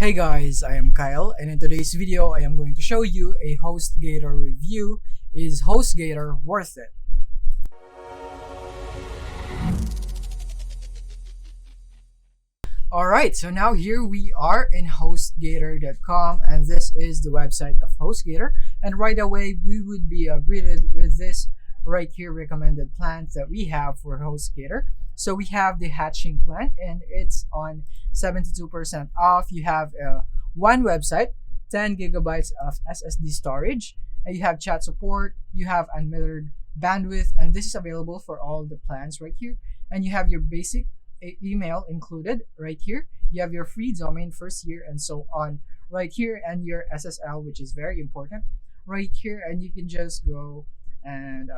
Hey guys, I am Kyle, and in today's video I am going to show you a HostGator review. Is HostGator worth it? Alright, so now here we are in HostGator.com, and this is the website of HostGator, and right away we would be greeted with this right here recommended plans that we have for HostGator. So we have the hatching plan, and it's on 72% off. You have one website, 10 gigabytes of SSD storage, and you have chat support, you have unlimited bandwidth, and this is available for all the plans right here. And you have your basic email included right here. You have your free domain first year and so on right here, and your SSL, which is very important right here. And you can just go and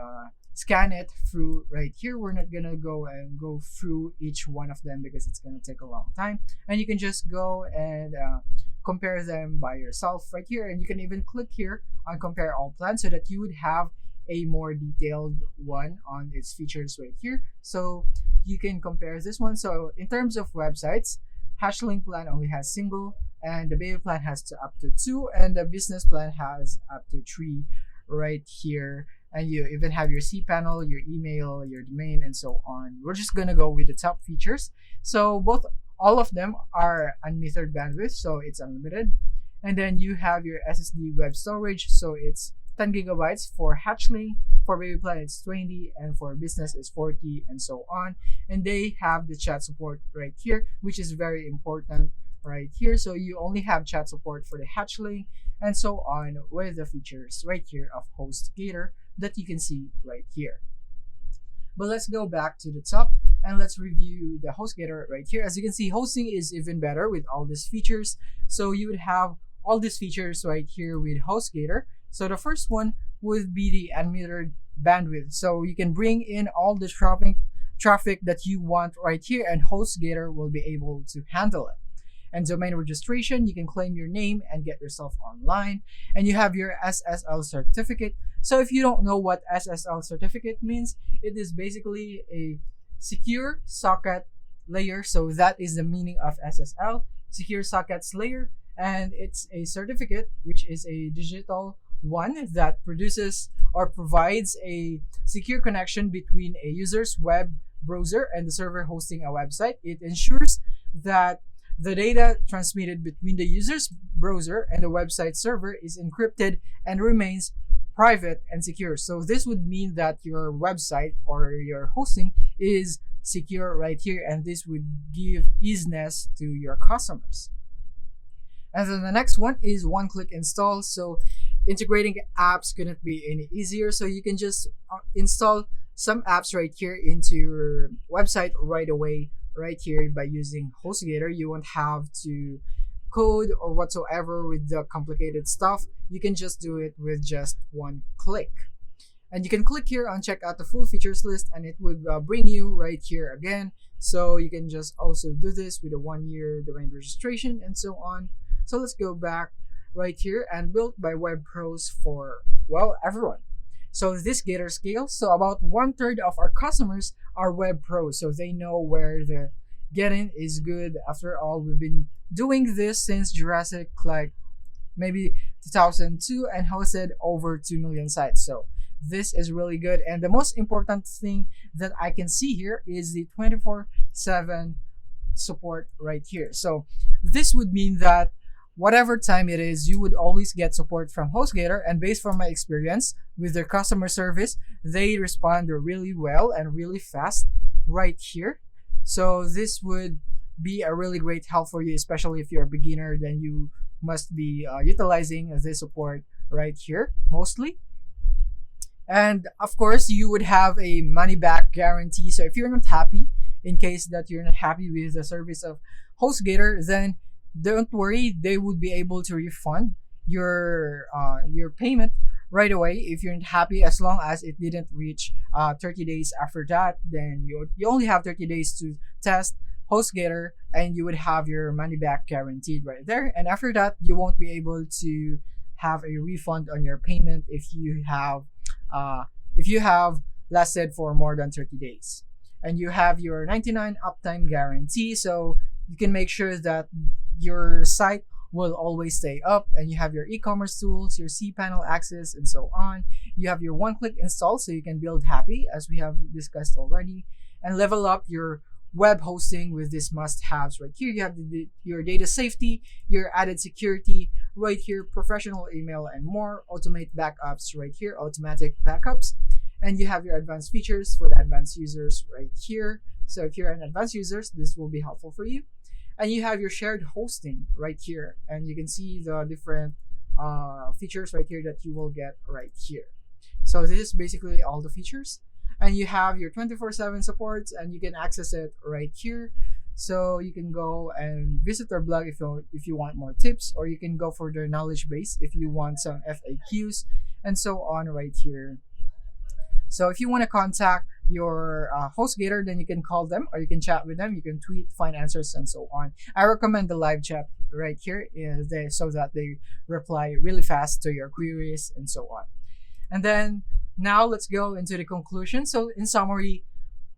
scan it through right here. We're not gonna go through each one of them because it's gonna take a long time, and you can just go and compare them by yourself right here. And you can even click here on compare all plans so that you would have a more detailed one on its features right here, so you can compare this one. So in terms of websites, Hashlink plan only has single, and the baby plan has up to 2, and the business plan has up to 3 right here. And you even have your cPanel, your email, your domain, and so on. We're just gonna go with the top features. So all of them are unmetered bandwidth, so it's unlimited. And then you have your SSD web storage, so it's 10 gigabytes for Hatchling. For baby plan it's 20, and for business it's 40, and so on. And they have the chat support right here, which is very important right here. So you only have chat support for the Hatchling, and so on with the features right here of HostGator that you can see right here. But let's go back to the top and let's review the HostGator right here. As you can see, hosting is even better with all these features. So you would have all these features right here with HostGator. So the first one would be the unmetered bandwidth. So you can bring in all the traffic that you want right here, and HostGator will be able to handle it. And domain registration, you can claim your name and get yourself online. And you have your SSL certificate. So if you don't know what SSL certificate means, it is basically a secure socket layer. So that is the meaning of SSL, secure sockets layer. And it's a certificate, which is a digital one that produces or provides a secure connection between a user's web browser and the server hosting a website. It ensures that the data transmitted between the user's browser and the website server is encrypted and remains private and secure. So this would mean that your website or your hosting is secure right here, and this would give easiness to your customers. And then the next one is one-click install. So integrating apps couldn't be any easier. So you can just install some apps right here into your website right away right here by using HostGator. You won't have to code or whatsoever with the complicated stuff. You can just do it with just one click. And you can click here on check out the full features list, and it would bring you right here again. So you can just also do this with a 1-year domain registration and so on. So let's go back right here, and built by web pros for, well, everyone. So this Gator scales. So about 1/3 of our customers are web pros, so they know where the getting is good. After all, we've been doing this since Jurassic, like maybe 2002, and hosted over 2 million sites. So this is really good. And the most important thing that I can see here is the 24/7 support right here. So this would mean that whatever time it is, you would always get support from HostGator. And based from my experience with their customer service, they respond really well and really fast right here. So this would be a really great help for you, especially if you're a beginner. Then you must be utilizing this support right here mostly. And of course, you would have a money back guarantee. So if you're not happy, in case that you're not happy with the service of HostGator, then don't worry, they would be able to refund your payment right away if you're not happy, as long as it didn't reach 30 days after that. Then you only have 30 days to test HostGator, and you would have your money back guaranteed right there. And after that, you won't be able to have a refund on your payment if you have lasted for more than 30 days. And you have your 99 uptime guarantee, so you can make sure that your site will always stay up, and you have your e-commerce tools, your cPanel access, and so on. You have your one-click install, so you can build happy, as we have discussed already, and level up your web hosting with these must-haves right here. You have your data safety, your added security right here, professional email, and more. Automate backups right here, automatic backups, and you have your advanced features for the advanced users right here. So if you're an advanced user, this will be helpful for you. And you have your shared hosting right here, and you can see the different features right here that you will get right here. So this is basically all the features, and you have your 24/7 supports, and you can access it right here. So you can go and visit their blog if you want more tips, or you can go for their knowledge base if you want some FAQs and so on right here. So if you want to contact your HostGator, then you can call them or you can chat with them. You can tweet, find answers, and so on. I recommend the live chat right here so that they reply really fast to your queries and so on. And then now let's go into the conclusion. So in summary,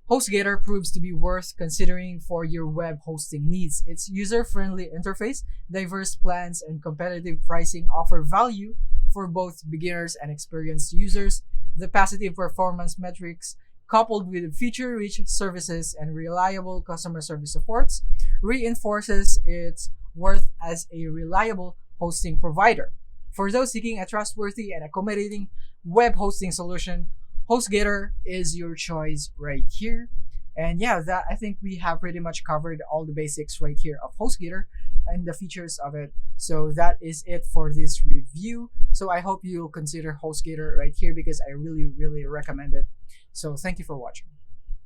HostGator proves to be worth considering for your web hosting needs. Its user-friendly interface, diverse plans, and competitive pricing offer value for both beginners and experienced users. The positive performance metrics, coupled with feature-rich services and reliable customer service supports, reinforces its worth as a reliable hosting provider. For those seeking a trustworthy and accommodating web hosting solution, HostGator is your choice right here. And yeah, that I think we have pretty much covered all the basics right here of HostGator and the features of it. So that is it for this review. So I hope you'll consider HostGator right here because I really, really recommend it. So thank you for watching.